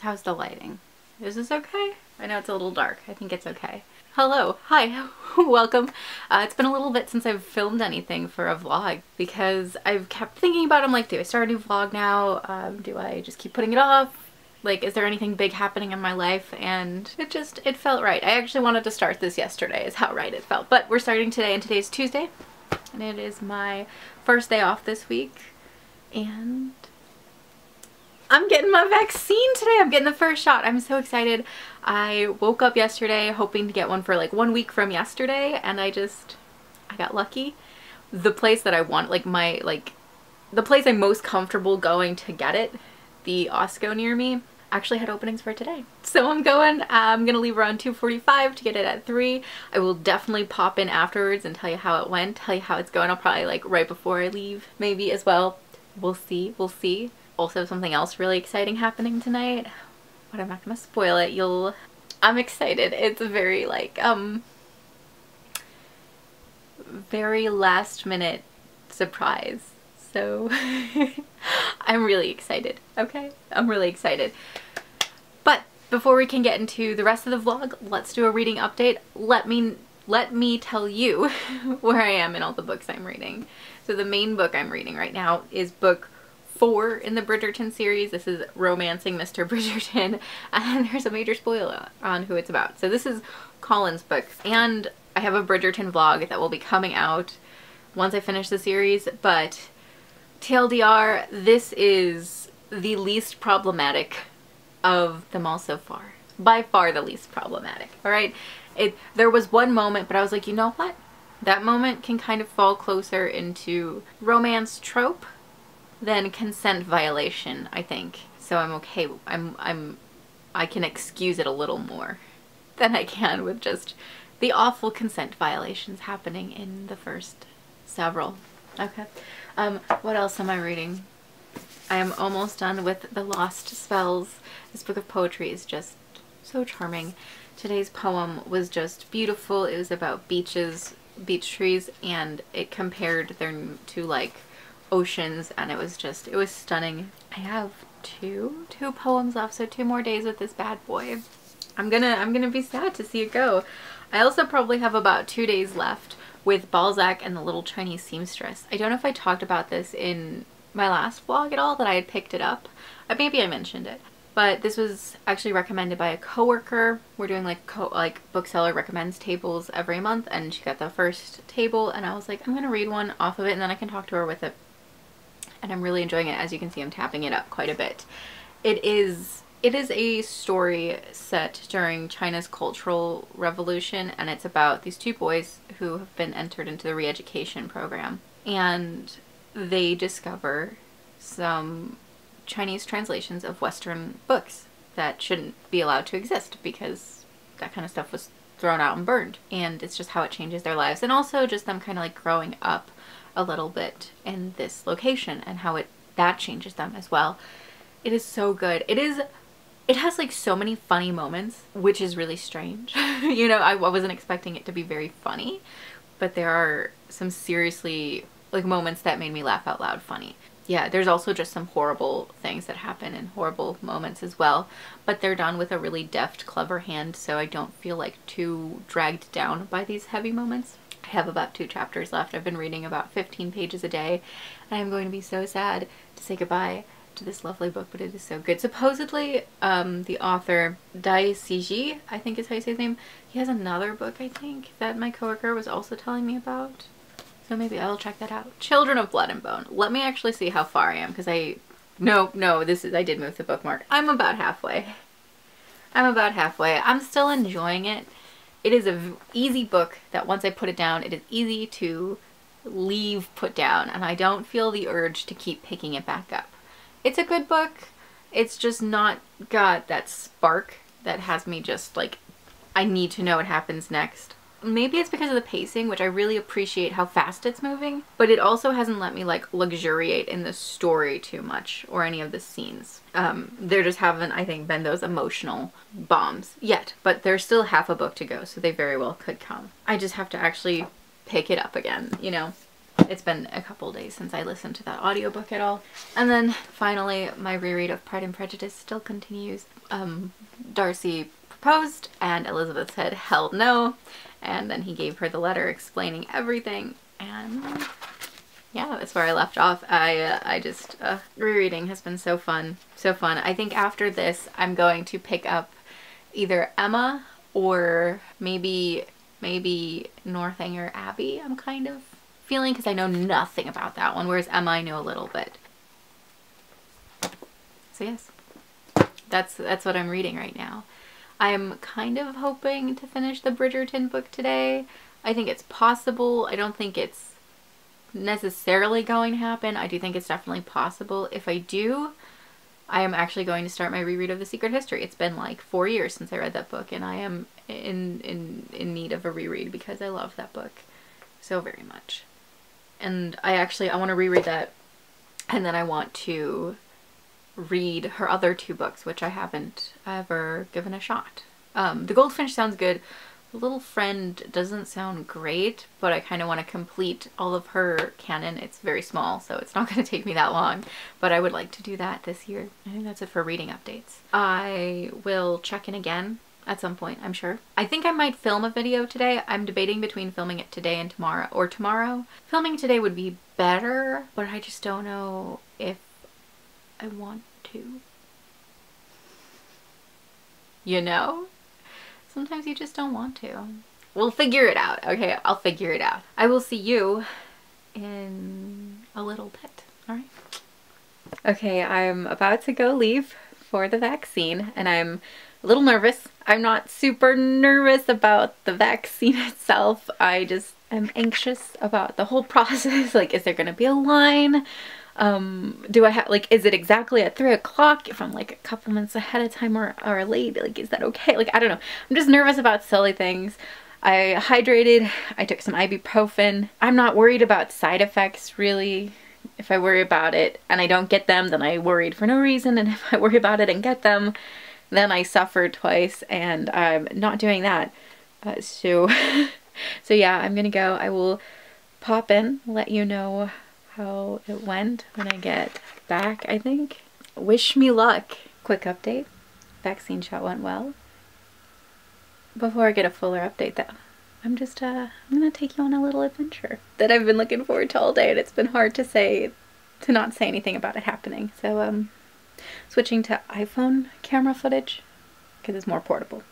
How's the lighting? Is this okay? I know it's a little dark. I think it's okay. Hello. Hi. Welcome. It's been a little bit since I've filmed anything for a vlog because I've kept thinking about it. I'm like, do I start a new vlog now? Do I just keep putting it off? Like, is there anything big happening in my life? And it felt right. I actually wanted to start this yesterday is how right it felt. But we're starting today, and today's Tuesday. And it is my first day off this week. And I'm getting my vaccine today. I'm getting the first shot. I'm so excited. I woke up yesterday hoping to get one for like 1 week from yesterday, and I got lucky. The place that I want, the place I'm most comfortable going to get it, the Osco near me, actually had openings for today. So I'm gonna leave around 2:45 to get it at 3. I will definitely pop in afterwards and tell you how it went, tell you how it's going. I'll probably like right before I leave maybe as well. We'll see. Also something else really exciting happening tonight, but I'm not gonna spoil it. I'm excited. It's a very very last minute surprise. So I'm really excited, okay? I'm really excited. But before we can get into the rest of the vlog, let's do a reading update. Let me tell you where I am in all the books I'm reading. So the main book I'm reading right now is book 4 in the Bridgerton series. This is Romancing Mr. Bridgerton, and there's a major spoiler on who it's about. So this is Colin's book, and I have a Bridgerton vlog that will be coming out once I finish the series, but TLDR, this is the least problematic of them all so far. By far the least problematic, alright? There was one moment, but I was like, you know what? That moment can kind of fall closer into romance trope than consent violation, I think. So I'm okay. I can excuse it a little more than I can with just the awful consent violations happening in the first several. Okay. What else am I reading? I am almost done with The Lost Spells. This book of poetry is just so charming. Today's poem was just beautiful. It was about beaches, beach trees, and it compared them to like oceans, and it was stunning. I have two poems left, so 2 more days with this bad boy. I'm gonna be sad to see it go. I also probably have about 2 days left with Balzac and the Little Chinese Seamstress. I don't know if I talked about this in my last vlog at all, that I had picked it up. Maybe I mentioned it. But this was actually recommended by a coworker. We're doing like bookseller recommends tables every month, and she got the first table, and I was like, I'm gonna read one off of it and then I can talk to her with it. And I'm really enjoying it. As you can see, I'm tapping it up quite a bit. It is a story set during China's Cultural Revolution, and it's about these 2 boys who have been entered into the re-education program, and they discover some Chinese translations of Western books that shouldn't be allowed to exist because that kind of stuff was thrown out and burned. And it's just how it changes their lives, and also just them kind of like growing up a little bit in this location and how that changes them as well. It is so good. It has like so many funny moments, which is really strange. You know, I wasn't expecting it to be very funny, but there are some seriously like moments that made me laugh out loud funny. Yeah, there's also just some horrible things that happen and horrible moments as well, but they're done with a really deft, clever hand, so I don't feel like too dragged down by these heavy moments. I have about 2 chapters left. I've been reading about 15 pages a day, and I'm going to be so sad to say goodbye to this lovely book, but it is so good. Supposedly, the author, Dai Siji, I think is how you say his name, he has another book, I think, that my coworker was also telling me about. So maybe I'll check that out. Children of Blood and Bone. Let me actually see how far I am, because I did move the bookmark. I'm about halfway. I'm still enjoying it. It is an easy book that once I put it down, it is easy to leave put down, and I don't feel the urge to keep picking it back up. It's a good book. It's just not got that spark that has me just like, I need to know what happens next. Maybe it's because of the pacing, which I really appreciate how fast it's moving, but it also hasn't let me like luxuriate in the story too much or any of the scenes. There just haven't, I think, been those emotional bombs yet, but there's still half a book to go, so they very well could come. I just have to actually pick it up again, you know? it's been a couple days since I listened to that audiobook at all. And then finally, my reread of Pride and Prejudice still continues. Darcy proposed and Elizabeth said hell no, and then he gave her the letter explaining everything, and yeah, that's where I left off. I just rereading has been so fun, so fun. I think after this I'm going to pick up either Emma or maybe Northanger Abbey. I'm kind of feeling, because I know nothing about that one, whereas Emma I know a little bit. So yes, that's what I'm reading right now. I'm kind of hoping to finish the Bridgerton book today. I think it's possible. I don't think it's necessarily going to happen. I do think it's definitely possible. If I do, I am actually going to start my reread of The Secret History. It's been like 4 years since I read that book, and I am in need of a reread because I love that book so very much. And I want to reread that, and then I want to read her other 2 books, which I haven't ever given a shot. The Goldfinch sounds good. The Little Friend doesn't sound great, but I kind of want to complete all of her canon. It's very small, so it's not going to take me that long, but I would like to do that this year. I think that's it for reading updates. I will check in again at some point, I'm sure. I think I might film a video today. I'm debating between filming it today and tomorrow, or tomorrow. Filming today would be better, but I just don't know if I want to. You know? Sometimes you just don't want to. We'll figure it out, okay? I'll figure it out. I will see you in a little bit, alright? Okay, I'm about to go leave for the vaccine, and I'm a little nervous. I'm not super nervous about the vaccine itself. I just am anxious about the whole process. Like, is there gonna be a line? Do I have, like, is it exactly at 3 o'clock if I'm like a couple minutes ahead of time or late? Like, is that okay? Like, I don't know. I'm just nervous about silly things. I hydrated. I took some ibuprofen. I'm not worried about side effects, really. If I worry about it and I don't get them, then I worried for no reason. And if I worry about it and get them, then I suffered twice, and I'm not doing that. So yeah, I'm gonna go. I will pop in, let you know how it went when I get back, I think. Wish me luck. Quick update. Vaccine shot went well. Before I get a fuller update though, I'm gonna take you on a little adventure that I've been looking forward to all day, and it's been hard to not say anything about it happening. So switching to iPhone camera footage because it's more portable.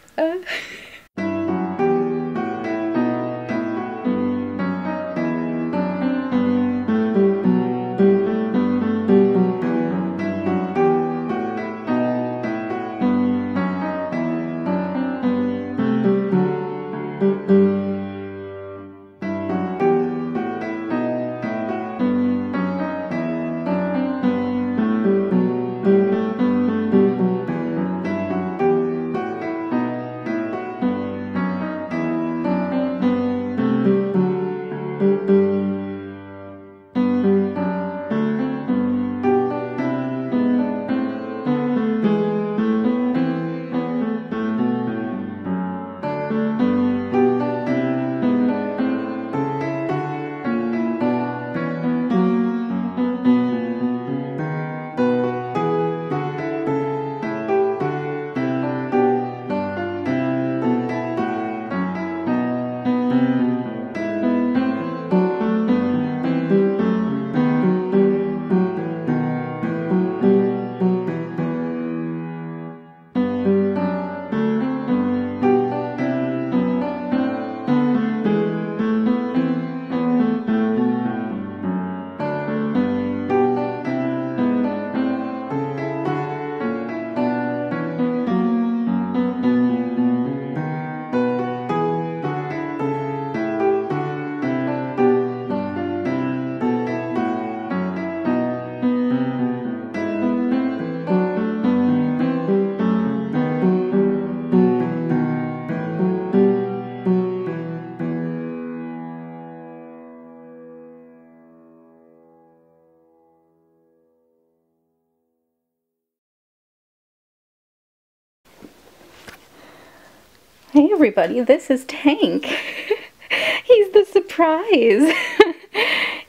Hey everybody, this is Tank. He's the surprise.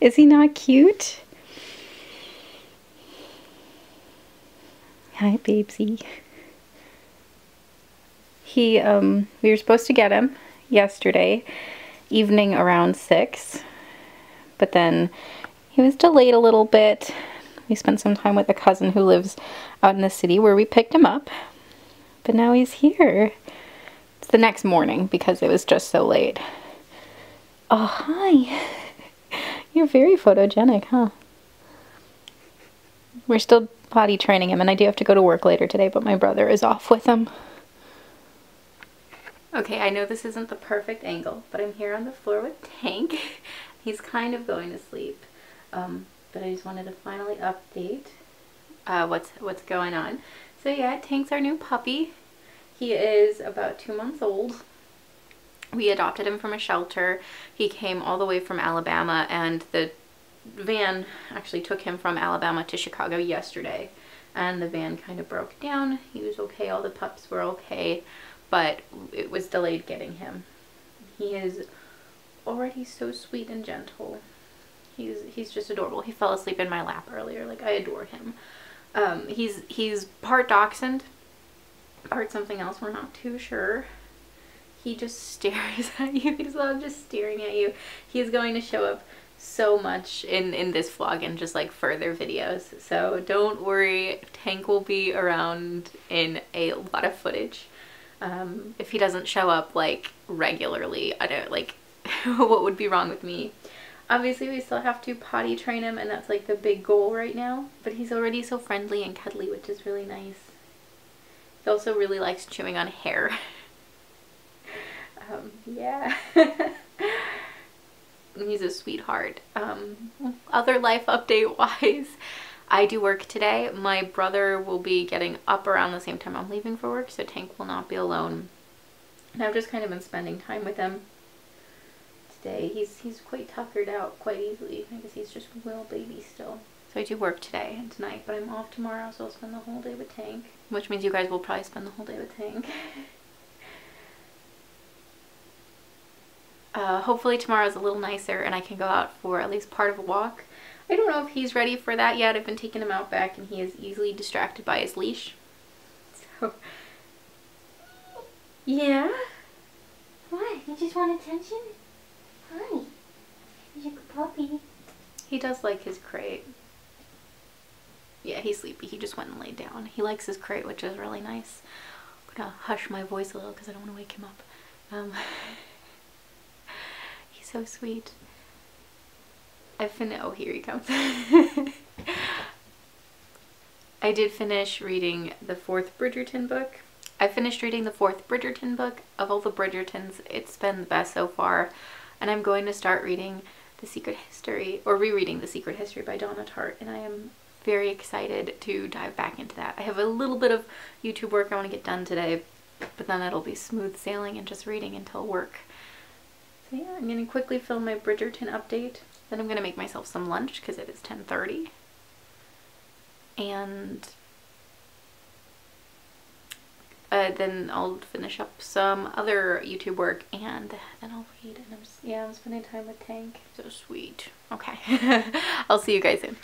Is he not cute? Hi, babesy. We were supposed to get him yesterday evening around 6, but then he was delayed a little bit. We spent some time with a cousin who lives out in the city where we picked him up, but now he's here. It's the next morning because it was just so late. Oh, hi. You're very photogenic, huh? We're still potty training him, and I do have to go to work later today, but my brother is off with him. Okay, I know this isn't the perfect angle, but I'm here on the floor with Tank. He's kind of going to sleep, but I just wanted to finally update what's going on. So yeah, Tank's our new puppy. He is about 2 months old. We adopted him from a shelter. He came all the way from Alabama, and the van actually took him from Alabama to Chicago yesterday, and the van kind of broke down. He was okay, all the pups were okay, but it was delayed getting him. He is already so sweet and gentle. He's just adorable. He fell asleep in my lap earlier. Like, I adore him. He's part dachshund, part something else, we're not too sure. He just stares at you. He's just staring at you. He's going to show up so much in this vlog and just like further videos, so don't worry, Tank will be around in a lot of footage. If he doesn't show up like regularly, I don't like what would be wrong with me. Obviously we still have to potty train him, and that's like the big goal right now, but he's already so friendly and cuddly, which is really nice. He also really likes chewing on hair. Yeah. He's a sweetheart. Other life update wise, I do work today. My brother will be getting up around the same time I'm leaving for work, so Tank will not be alone. And I've just kind of been spending time with him today. He's quite tuckered out quite easily. I guess he's just a little baby still. So I do work today and tonight, but I'm off tomorrow, so I'll spend the whole day with Tank. Which means you guys will probably spend the whole day with Tank. Hopefully tomorrow's a little nicer and I can go out for at least part of a walk. I don't know if he's ready for that yet. I've been taking him out back and he is easily distracted by his leash. So, yeah? What? You just want attention? Hi. You're a puppy. He does like his crate. Yeah, he's sleepy. He just went and laid down. He likes his crate, which is really nice. I'm gonna hush my voice a little because I don't want to wake him up. He's so sweet. Oh, here he comes. I did finish reading the 4th Bridgerton book. I finished reading the 4th Bridgerton book. Of all the Bridgertons, it's been the best so far. And I'm going to start reading The Secret History, or rereading The Secret History by Donna Tartt, and I am very excited to dive back into that. I have a little bit of YouTube work I want to get done today, but then it'll be smooth sailing and just reading until work. So yeah, I'm going to quickly film my Bridgerton update. Then I'm going to make myself some lunch because it is 10:30. And then I'll finish up some other YouTube work and then I'll read. And I'm spending time with Tank. So sweet. Okay. I'll see you guys soon.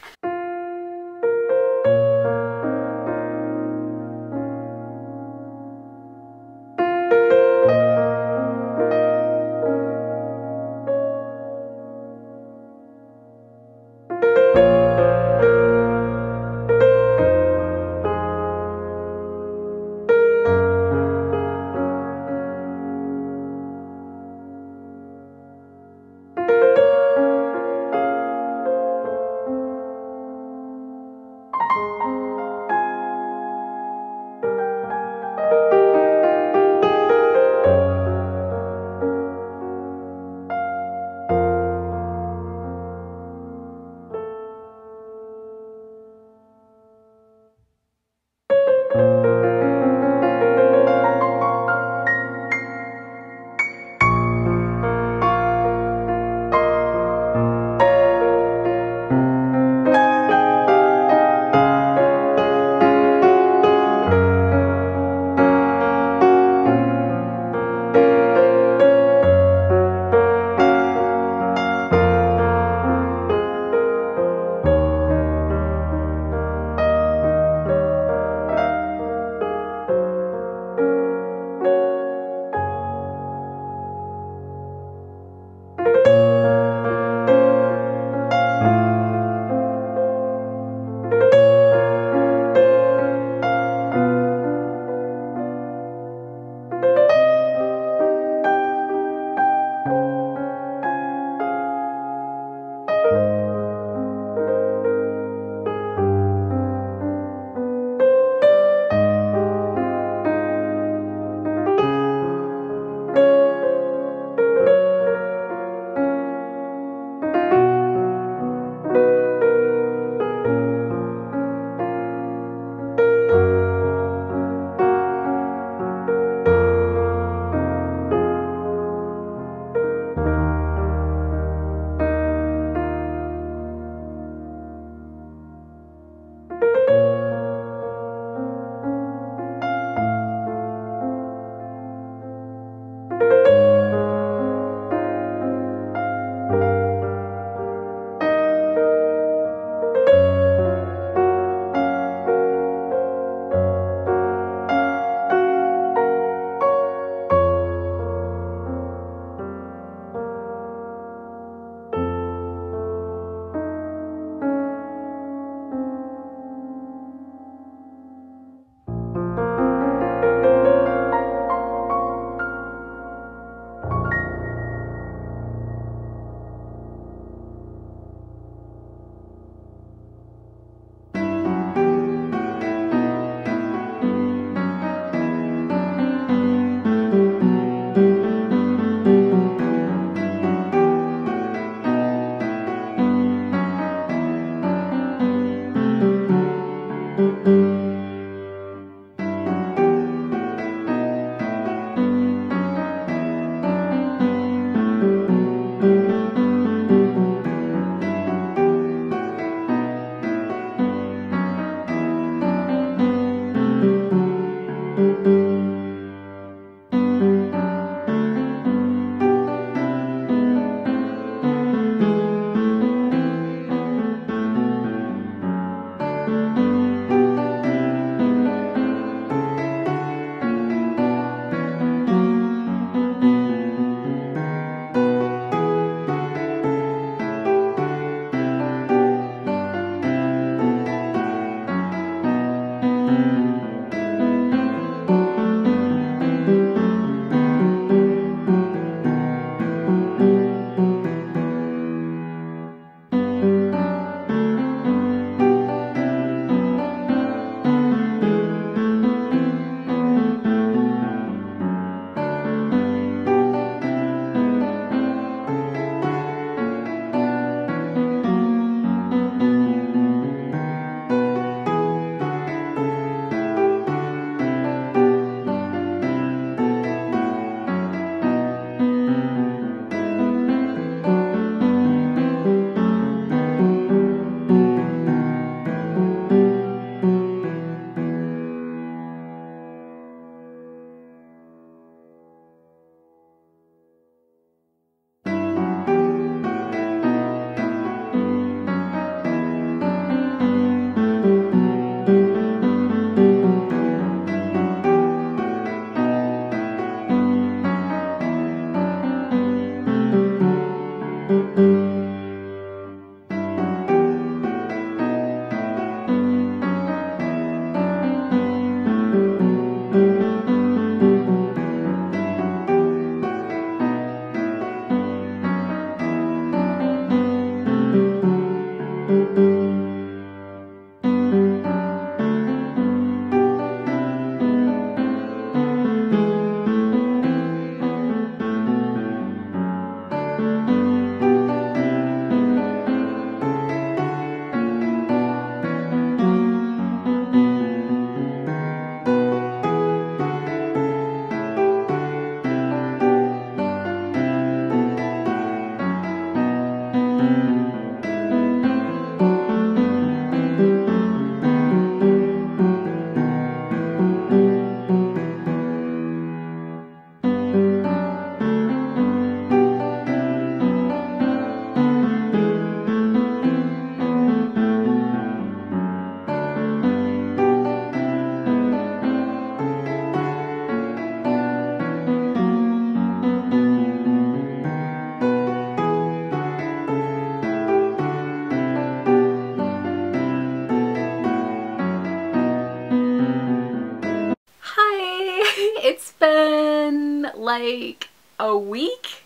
like a week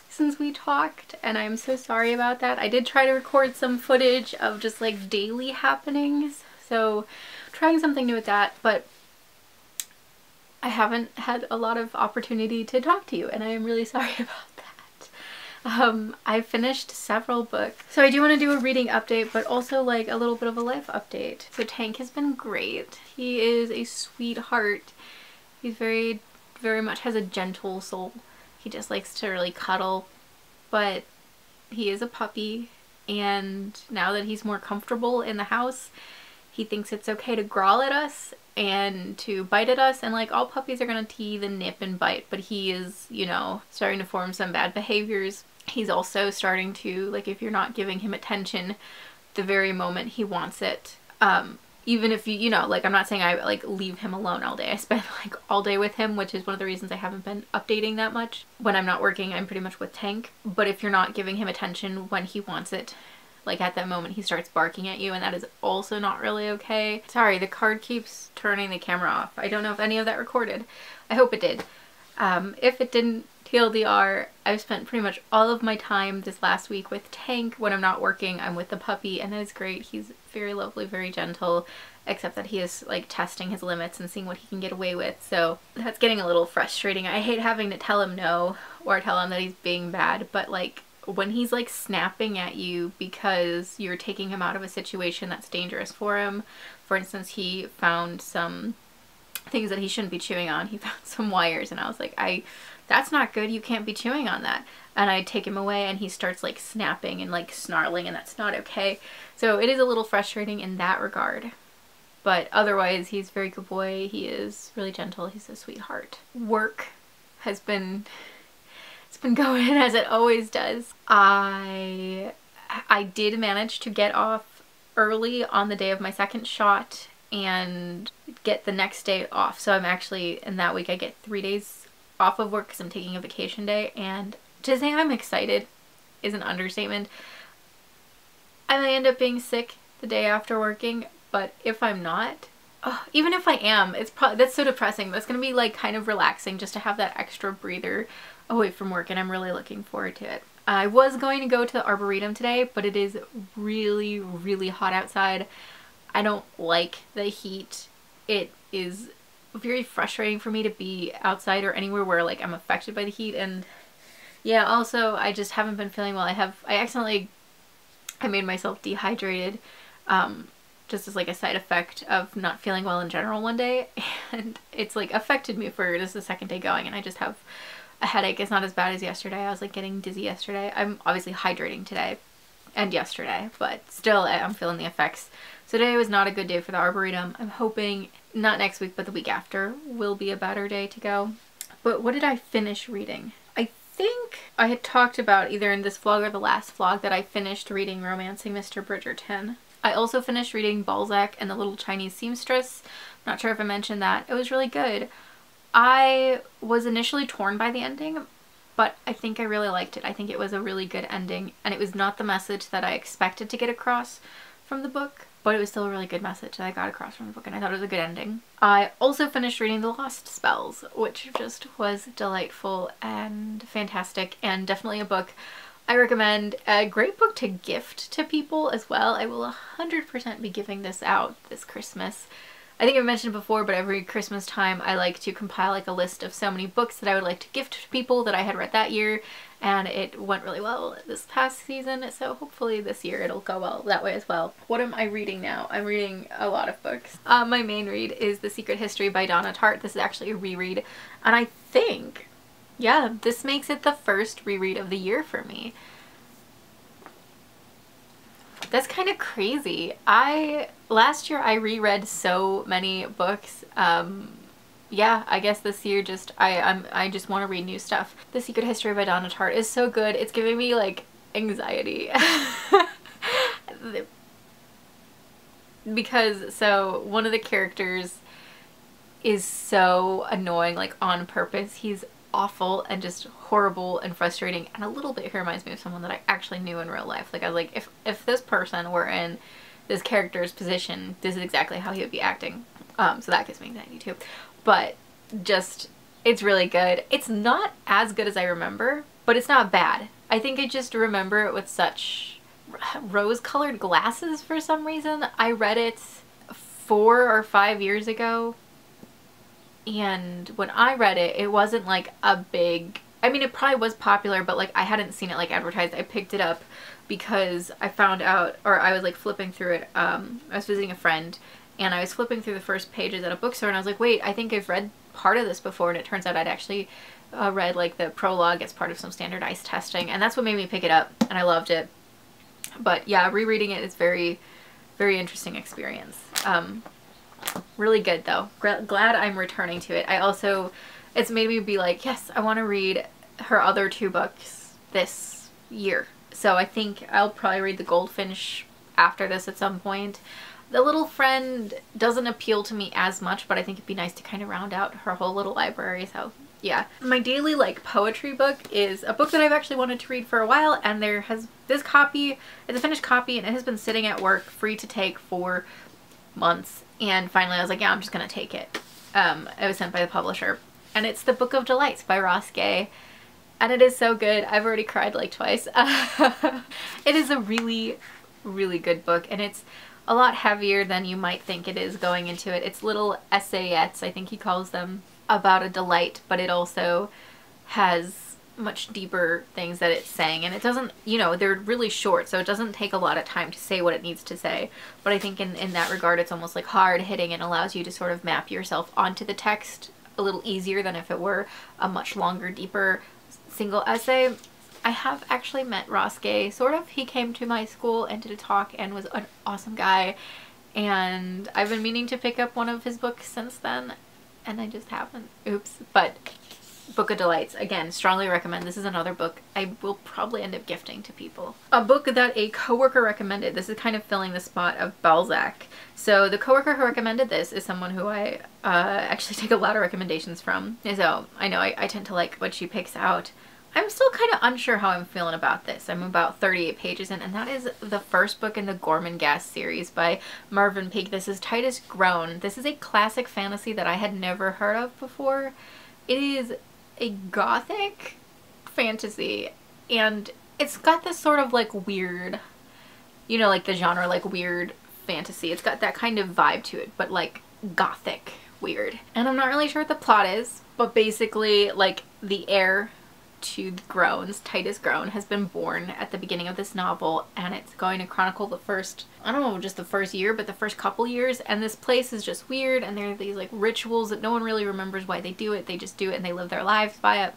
since we talked, and I'm so sorry about that. I did try to record some footage of just like daily happenings, so trying something new with that, but I haven't had a lot of opportunity to talk to you, and I am really sorry about that. I finished several books, so I do want to do a reading update, but also like a little bit of a life update. So Tank has been great. He is a sweetheart. He's very much has a gentle soul. He just likes to really cuddle, but he is a puppy, and now that he's more comfortable in the house, he thinks it's okay to growl at us and to bite at us, and like all puppies are gonna teeth and nip and bite, but he is, you know, starting to form some bad behaviors. He's also starting to, like, if you're not giving him attention the very moment he wants it, even if you know, like, I'm not saying I like leave him alone all day. I spend like all day with him, which is one of the reasons I haven't been updating that much. When I'm not working, I'm pretty much with Tank. But if you're not giving him attention when he wants it, like at that moment he starts barking at you, and that is also not really okay. Sorry, the card keeps turning the camera off. I don't know if any of that recorded. I hope it did. If it didn't, TLDR, I've spent pretty much all of my time this last week with Tank. When I'm not working, I'm with the puppy, and it's great. He's very lovely, very gentle, except that he is like testing his limits and seeing what he can get away with, so that's getting a little frustrating. I hate having to tell him no or tell him that he's being bad, but like when he's like snapping at you because you're taking him out of a situation that's dangerous for him. For instance, he found some things that he shouldn't be chewing on. He found some wires, and I was like, that's not good, you can't be chewing on that. And I take him away and he starts like snapping and like snarling, and that's not okay. So it is a little frustrating in that regard. But otherwise, he's a very good boy. He is really gentle. He's a sweetheart. Work has been, it's been going as it always does. I did manage to get off early on the day of my second shot and get the next day off. So I'm actually, in that week, I get 3 days off of work because I'm taking a vacation day. And to say I'm excited is an understatement. I may end up being sick the day after working, but if I'm not, even if I am, it's probably, that's so depressing. That's gonna be like kind of relaxing just to have that extra breather away from work, and I'm really looking forward to it. I was going to go to the Arboretum today, but it is really hot outside. I don't like the heat. It is very frustrating for me to be outside or anywhere where like I'm affected by the heat. And yeah, also I just haven't been feeling well. I made myself dehydrated, just as like a side effect of not feeling well in general one day, and it's like affected me for this is the second day going, and I just have a headache. It's not as bad as yesterday. I was like getting dizzy yesterday. I'm obviously hydrating today and yesterday, but still I'm feeling the effects. So today was not a good day for the Arboretum. I'm hoping not next week, but the week after will be a better day to go. But what did I finish reading? I think I had talked about either in this vlog or the last vlog that I finished reading Romancing Mr. Bridgerton. I also finished reading Balzac and the Little Chinese Seamstress. Not sure if I mentioned that. It was really good. I was initially torn by the ending, but I think I really liked it. I think it was a really good ending, and it was not the message that I expected to get across from the book, but it was still a really good message that I got across from the book, and I thought it was a good ending. I also finished reading The Lost Spells, which just was delightful and fantastic, and definitely a book I recommend. A great book to gift to people as well. I will 100% be giving this out this Christmas. I think I've mentioned it before, but every Christmas time I like to compile like a list of so many books that I would like to gift to people that I had read that year, and it went really well this past season, so hopefully this year it'll go well that way as well. What am I reading now? I'm reading a lot of books. My main read is The Secret History by Donna Tartt. This is actually a reread, and I think, yeah, this makes it the first reread of the year for me. That's kind of crazy. Last year I reread so many books. Yeah, I guess this year just I just want to read new stuff. The Secret History by Donna Tartt is so good. It's giving me like anxiety. Because so one of the characters is so annoying, like on purpose. He's awful and just horrible and frustrating, and a little bit he reminds me of someone that I actually knew in real life. Like I was like, if this person were in this character's position, this is exactly how he would be acting. So that gives me anxiety too. But just It's really good. It's not as good as I remember, but it's not bad. I think I just remember it with such rose-colored glasses for some reason. I read it 4 or 5 years ago, and when I read it, it wasn't like a big... I mean, it probably was popular, but like I hadn't seen it like advertised. I picked it up because I found out, or I was like flipping through it. I was visiting a friend, and I was flipping through the first pages at a bookstore, and I was like, wait, I think I've read part of this before, and it turns out I'd actually read like the prologue as part of some standardized testing, and that's what made me pick it up, and I loved it. But yeah, rereading it is very, very interesting experience. Really good though. Glad I'm returning to it. I also, it's made me be like, yes, I want to read her other 2 books this year. So I think I'll probably read The Goldfinch after this at some point. The Little Friend doesn't appeal to me as much, but I think it'd be nice to kind of round out her whole little library, so yeah. My daily like poetry book is a book that I've actually wanted to read for a while, and there has this copy, it's a finished copy, and it has been sitting at work free to take for months, and finally I was like, yeah, I'm just gonna take it. It was sent by the publisher, and it's The Book of Delights by Ross Gay, and it is so good. I've already cried like twice. It is a really, really good book, and it's a lot heavier than you might think it is going into it. It's little essayettes, I think he calls them, about a delight, but it also has much deeper things that it's saying, and it doesn't, you know, they're really short, so it doesn't take a lot of time to say what it needs to say, but I think in that regard it's almost like hard-hitting and allows you to sort of map yourself onto the text a little easier than if it were a much longer, deeper single essay. I have actually met Ross Gay, sort of. He came to my school and did a talk and was an awesome guy, and I've been meaning to pick up one of his books since then, and I just haven't. Oops. But Book of Delights, again, strongly recommend. This is another book I will probably end up gifting to people. A book that a coworker recommended. This is kind of filling the spot of Balzac. So the coworker who recommended this is someone who I actually take a lot of recommendations from. So I know I tend to like what she picks out. I'm still kind of unsure how I'm feeling about this. I'm about 38 pages in, and that is the first book in the Gormenghast series by Marvin Peake. This is Titus Groan. This is a classic fantasy that I had never heard of before. It is a gothic fantasy, and it's got this sort of like weird, you know, like the genre, like weird fantasy. It's got that kind of vibe to it, but like gothic weird. And I'm not really sure what the plot is, but basically like the heir to the Groans, Titus Groan, has been born at the beginning of this novel, and it's going to chronicle the first, I don't know, just the first year, but the first couple years, and this place is just weird, and there are these like rituals that no one really remembers why they do it. They just do it and they live their lives by it.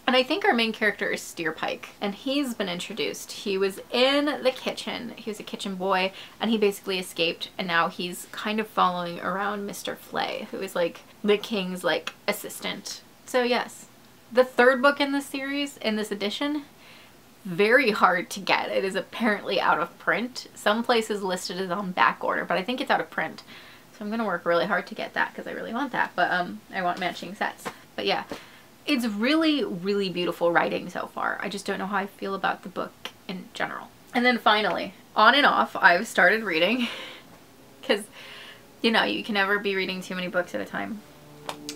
And I think our main character is Steerpike, and he's been introduced. He was in the kitchen. He was a kitchen boy, and he basically escaped, and now he's kind of following around Mr. Flay, who is like the king's like assistant. So yes. The third book in this series, in this edition, very hard to get. It is apparently out of print. Some places listed as on back order, but I think it's out of print. So I'm gonna work really hard to get that because I really want that, but I want matching sets. But yeah, it's really, really beautiful writing so far. I just don't know how I feel about the book in general. And then finally, on and off, I've started reading because, you know, you can never be reading too many books at a time.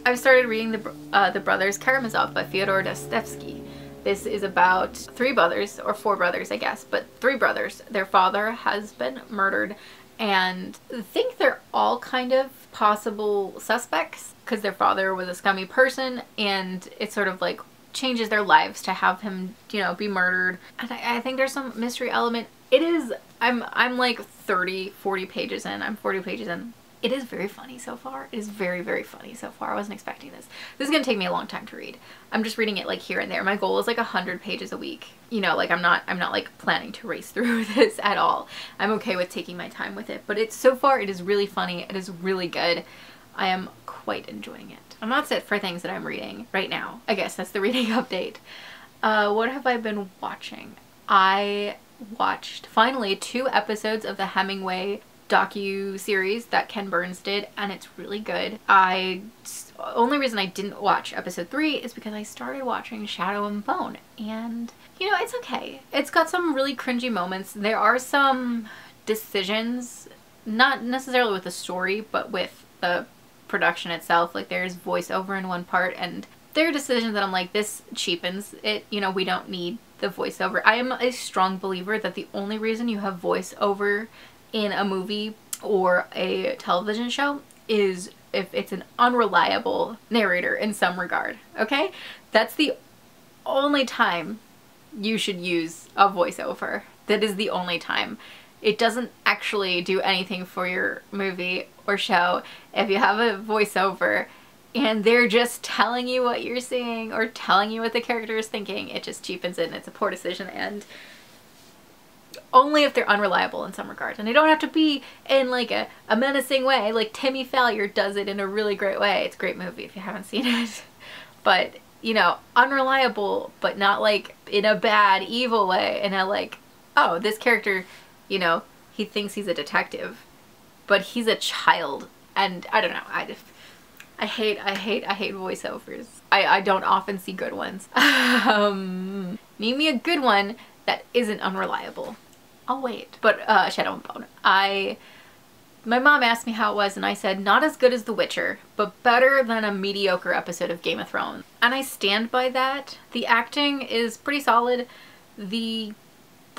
I've started reading the Brothers Karamazov by Fyodor Dostoevsky. This is about 3 brothers, or 4 brothers I guess, but 3 brothers. Their father has been murdered, and I think they're all kind of possible suspects because their father was a scummy person, and it sort of like changes their lives to have him, you know, be murdered. And I think there's some mystery element. It is, I'm like 40 pages in. I'm 40 pages in. It is very funny so far. It is very, very funny so far. I wasn't expecting this. This is gonna take me a long time to read. I'm just reading it like here and there. My goal is like 100 pages a week. You know, like I'm not like planning to race through this at all. I'm okay with taking my time with it. But it's so far, it is really funny. It is really good. I am quite enjoying it. And that's it for things that I'm reading right now. I guess that's the reading update. What have I been watching? I watched finally 2 episodes of the Hemingway docu-series that Ken Burns did, and it's really good. Only reason I didn't watch episode 3 is because I started watching Shadow and Bone, and you know, it's okay. It's got some really cringy moments. There are some decisions, not necessarily with the story, but with the production itself. Like there's voiceover in one part, and there are decisions that I'm like, this cheapens it, you know, we don't need the voiceover. I am a strong believer that the only reason you have voiceover in a movie or a television show is if it's an unreliable narrator in some regard, okay? That's the only time you should use a voiceover. That is the only time. It doesn't actually do anything for your movie or show if you have a voiceover and they're just telling you what you're seeing or telling you what the character is thinking. It just cheapens it and it's a poor decision, and only if they're unreliable in some regard. And they don't have to be in like a menacing way. Like Timmy Fallier does it in a really great way. It's a great movie if you haven't seen it. But, you know, unreliable, but not like in a bad, evil way. And I like, oh, this character, you know, he thinks he's a detective, but he's a child. And I don't know, I hate voiceovers. I don't often see good ones. Name me a good one that isn't unreliable. I'll wait. But Shadow and Bone. My mom asked me how it was and I said, not as good as The Witcher, but better than a mediocre episode of Game of Thrones. And I stand by that. The acting is pretty solid. The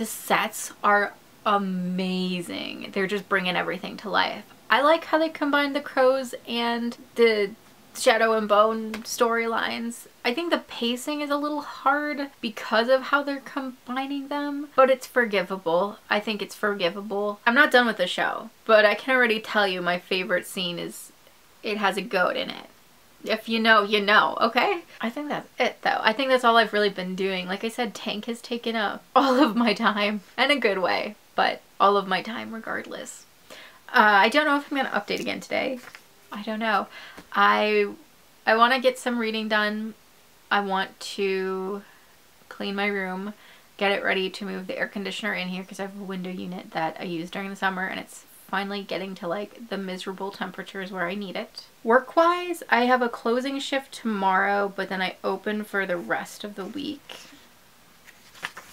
sets are amazing. They're just bringing everything to life. I like how they combine the crows and the Shadow and Bone storylines. I think the pacing is a little hard because of how they're combining them, but it's forgivable. I think it's forgivable. I'm not done with the show, but I can already tell you my favorite scene is it has a goat in it. If you know, you know, okay? I think that's it though. I think that's all I've really been doing. Like I said, Tank has taken up all of my time, in a good way, but all of my time regardless. I don't know if I'm going to update again today. I don't know. I want to get some reading done. I want to clean my room, get it ready to move the air conditioner in here because I have a window unit that I use during the summer and it's finally getting to like the miserable temperatures where I need it. Work-wise, I have a closing shift tomorrow, but then I open for the rest of the week.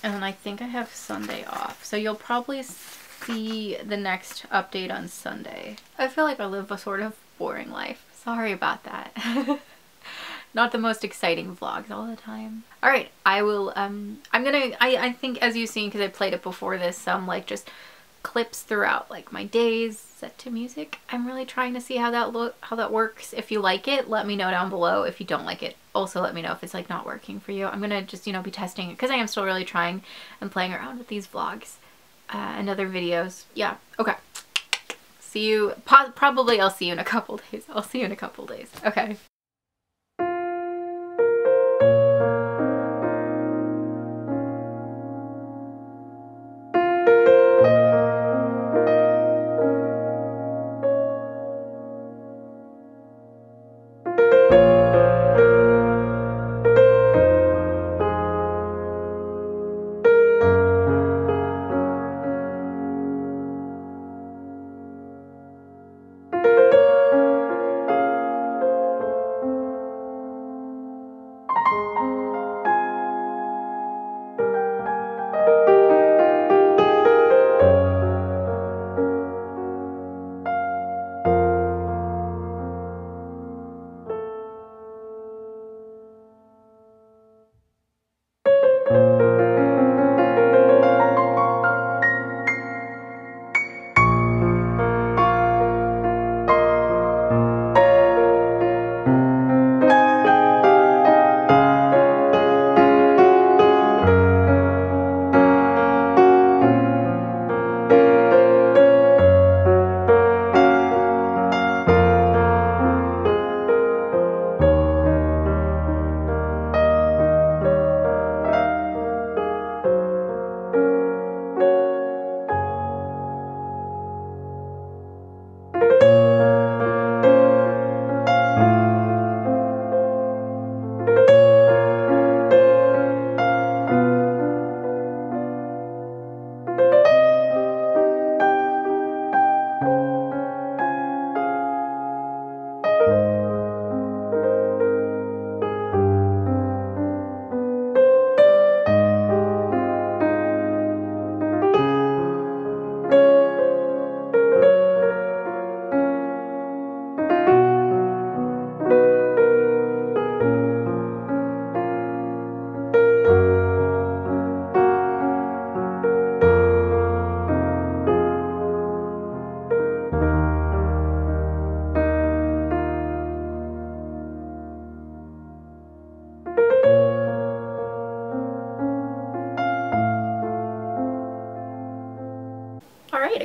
And then I think I have Sunday off. So you'll probably see the next update on Sunday. I feel like I live a sort of boring life. Sorry about that. Not the most exciting vlogs all the time. All right, I will, I think as you've seen, because I played it before this, some like just clips throughout like my days set to music. I'm really trying to see how that works. If you like it, let me know down below. If you don't like it, also let me know if it's like not working for you. I'm gonna just, you know, be testing it because I am still really trying and playing around with these vlogs and other videos. Yeah, okay. See you, probably I'll see you in a couple days. I'll see you in a couple days. Okay.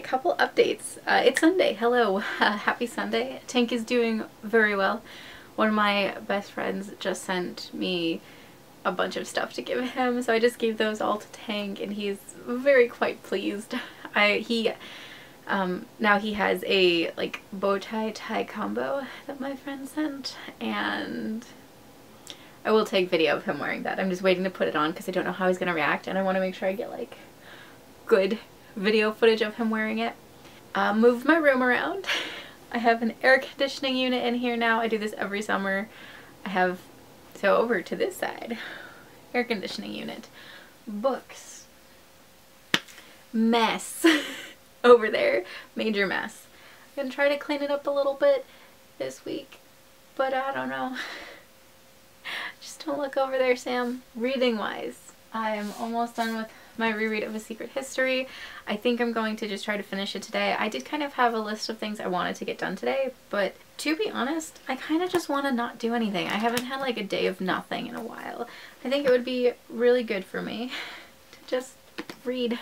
a couple updates. It's Sunday. Hello. Happy Sunday. Tank is doing very well. One of my best friends just sent me a bunch of stuff to give him, so I just gave those all to Tank, and he's very quite pleased. Now he has a like bow tie combo that my friend sent, and I will take video of him wearing that. I'm just waiting to put it on because I don't know how he's gonna react, and I want to make sure I get like good video footage of him wearing it. Moved my room around. I have an air conditioning unit in here now. I do this every summer. So over to this side, air conditioning unit, books, mess over there, major mess. I'm gonna try to clean it up a little bit this week, but I don't know. Just don't look over there, Sam. Reading wise, I am almost done with my reread of A Secret History. I think I'm going to just try to finish it today. I did kind of have a list of things I wanted to get done today, but to be honest, I kind of just want to not do anything. I haven't had like a day of nothing in a while. I think it would be really good for me to just read.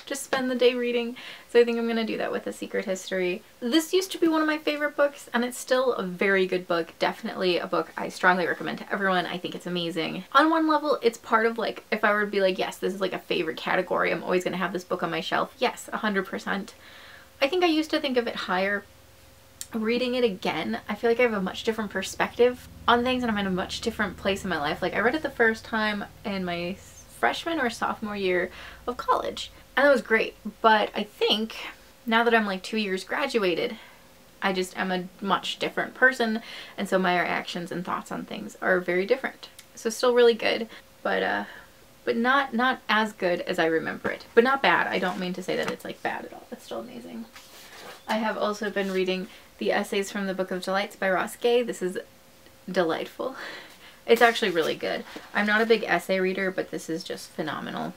Just spend the day reading. So I think I'm gonna do that with A Secret History. This used to be one of my favorite books, and it's still a very good book. Definitely a book I strongly recommend to everyone. I think it's amazing. On one level, it's part of like, if I were to be like, yes, this is like a favorite category, I'm always gonna have this book on my shelf. Yes, 100%. I think I used to think of it higher. Reading it again, I feel like I have a much different perspective on things, and I'm in a much different place in my life. Like, I read it the first time in my freshman or sophomore year of college, and that was great, but I think now that I'm like 2 years graduated, I just am a much different person, and so my reactions and thoughts on things are very different. So still really good, but not as good as I remember it, but not bad. I don't mean to say that it's like bad at all. It's still amazing. I have also been reading the Essays from the Book of Delights by Ross Gay. This is delightful. It's actually really good. I'm not a big essay reader, but this is just phenomenal.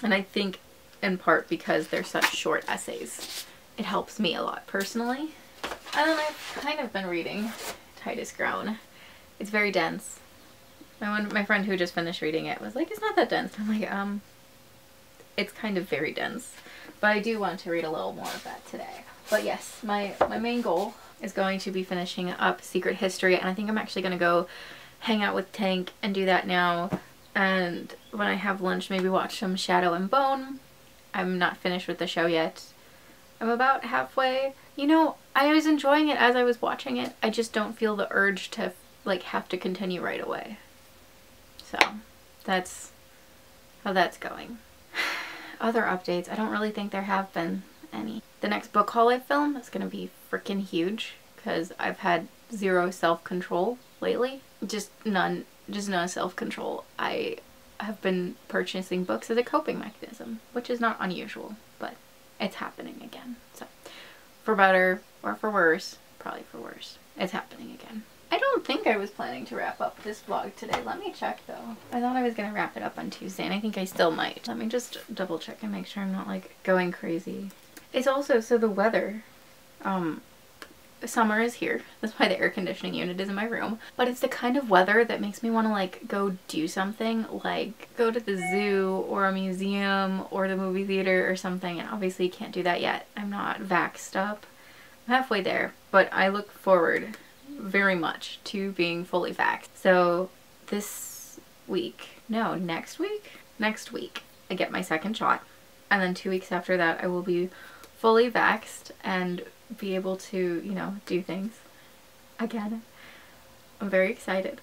And I think in part because they're such short essays, it helps me a lot personally. And then I've kind of been reading Titus Groan. It's very dense. My friend who just finished reading it was like, it's not that dense. I'm like, it's kind of very dense. But I do want to read a little more of that today. But yes, my main goal is going to be finishing up Secret History, and I think I'm actually going to go hang out with Tank and do that now, and when I have lunch maybe watch some Shadow and Bone. I'm not finished with the show yet. I'm about halfway. You know, I was enjoying it as I was watching it. I just don't feel the urge to like have to continue right away. So that's how that's going. Other updates, I don't really think there have been any. The next book haul I film is going to be freaking huge because I've had zero self-control lately. Just no self-control. I have been purchasing books as a coping mechanism, which is not unusual, but it's happening again. So for better or for worse, probably for worse, it's happening again. I don't think I was planning to wrap up this vlog today. Let me check though. I thought I was gonna wrap it up on Tuesday, and I think I still might. Let me just double check and make sure I'm not like going crazy. It's also, so the weather, summer is here. That's why the air conditioning unit is in my room. But it's the kind of weather that makes me want to like go do something, like go to the zoo or a museum or the movie theater or something. And obviously you can't do that yet. I'm not vaxxed up. I'm halfway there, but I look forward very much to being fully vaxxed. So this week, no, next week, I get my second shot. And then 2 weeks after that, I will be fully vaxxed and be able to, you know, do things again. I'm very excited.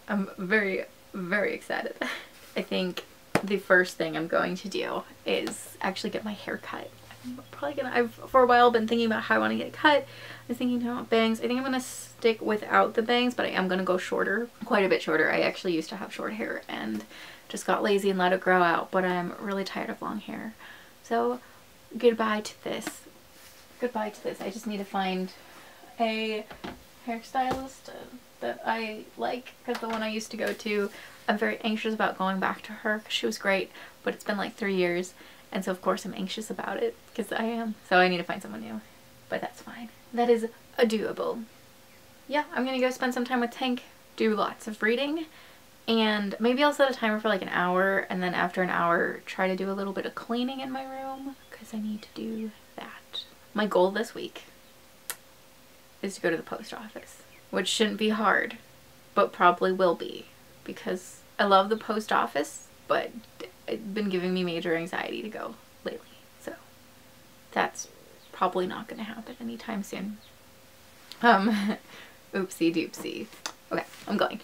I'm very, very excited. I think the first thing I'm going to do is actually get my hair cut. I'm probably gonna, I've for a while been thinking about how I want to get it cut. I was thinking about bangs. I think I'm gonna stick without the bangs, but I am gonna go shorter, quite a bit shorter. I actually used to have short hair and just got lazy and let it grow out, but I'm really tired of long hair. So goodbye to this. Goodbye to this. I just need to find a hairstylist that I like, because the one I used to go to, I'm very anxious about going back to her because she was great, but it's been like 3 years, and so of course I'm anxious about it because I am. So I need to find someone new, but that's fine. That is doable. Yeah, I'm gonna go spend some time with Tank, do lots of reading, and maybe I'll set a timer for like an hour, and then after an hour try to do a little bit of cleaning in my room because I need to do that. my goal this week is to go to the post office, which shouldn't be hard, but probably will be, because I love the post office, but it's been giving me major anxiety to go lately. So that's probably not going to happen anytime soon. Oopsie doopsie. Okay, I'm going.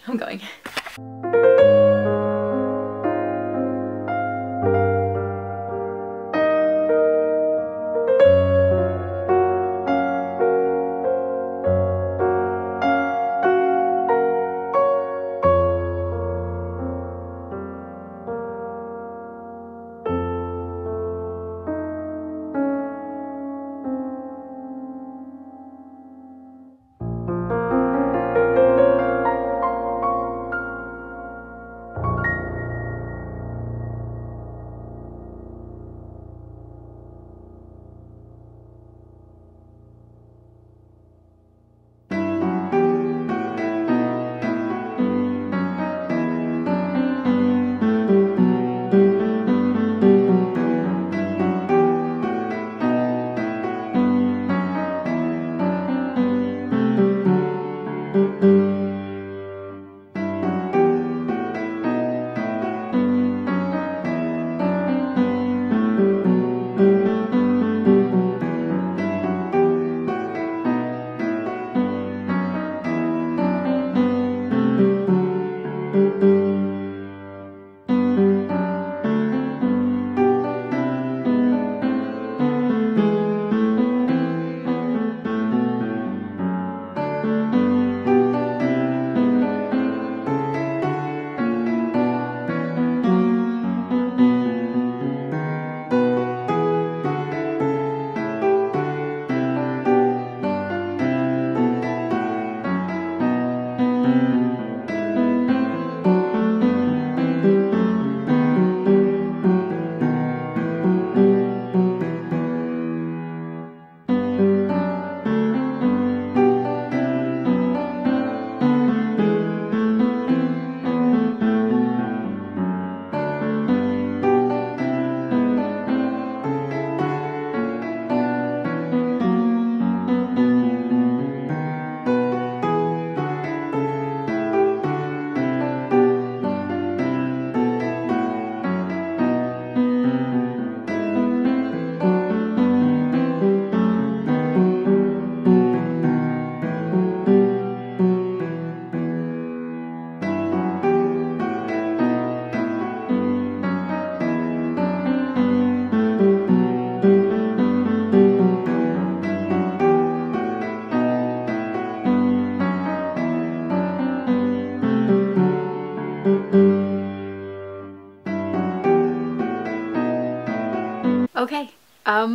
Okay,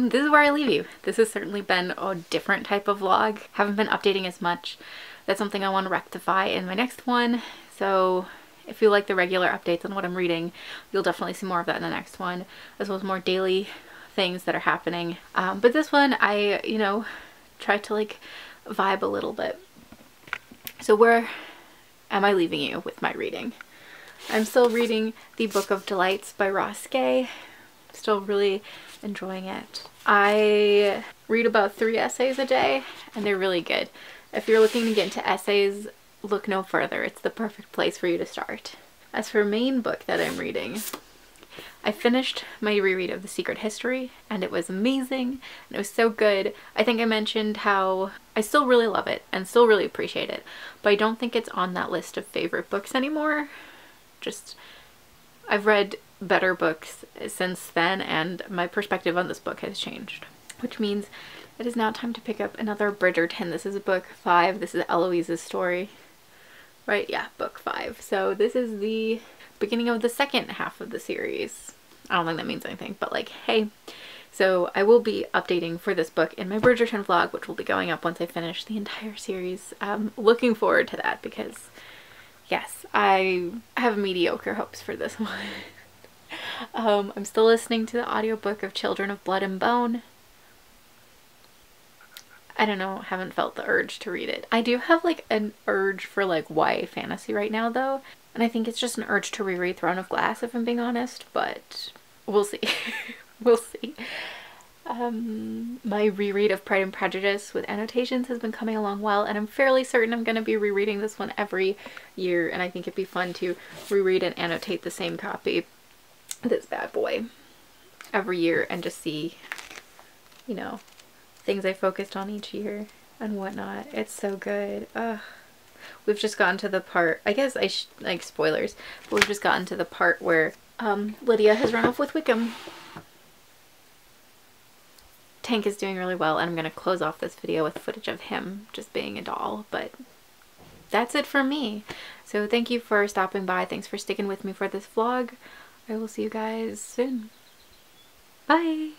this is where I leave you. This has certainly been a different type of vlog. Haven't been updating as much. That's something I want to rectify in my next one. So if you like the regular updates on what I'm reading, you'll definitely see more of that in the next one, as well as more daily things that are happening. But this one, I, you know, tried to like vibe a little bit. So where am I leaving you with my reading? I'm still reading The Book of Delights by Ross Gay. Still really enjoying it. I read about 3 essays a day and they're really good. If you're looking to get into essays, look no further. It's the perfect place for you to start. As for main book that I'm reading, I finished my reread of The Secret History and it was amazing and it was so good. I think I mentioned how I still really love it and still really appreciate it, but I don't think it's on that list of favorite books anymore. Just, I've read better books since then and my perspective on this book has changed, which means it is now time to pick up another Bridgerton. This is book 5. This is Eloise's story, right? Yeah, book 5. So this is the beginning of the second half of the series. I don't think that means anything, but like, hey. So I will be updating for this book in my Bridgerton vlog, which will be going up once I finish the entire series. I'm looking forward to that because yes, I have mediocre hopes for this one. I'm still listening to the audiobook of Children of Blood and Bone. I don't know, haven't felt the urge to read it. I do have like an urge for like YA fantasy right now though, and I think it's just an urge to reread Throne of Glass if I'm being honest, but we'll see. We'll see. My reread of Pride and Prejudice with annotations has been coming along well, and I'm fairly certain I'm going to be rereading this one every year, and I think it'd be fun to reread and annotate the same copy, this bad boy, every year, and just see, you know, things I focused on each year and whatnot. It's so good. Ugh. We've just gotten to the part, I guess I like spoilers, but we've just gotten to the part where Lydia has run off with Wickham. Tank is doing really well, and I'm going to close off this video with footage of him just being a doll, but that's it for me. So thank you for stopping by. Thanks for sticking with me for this vlog. I will see you guys soon. Bye!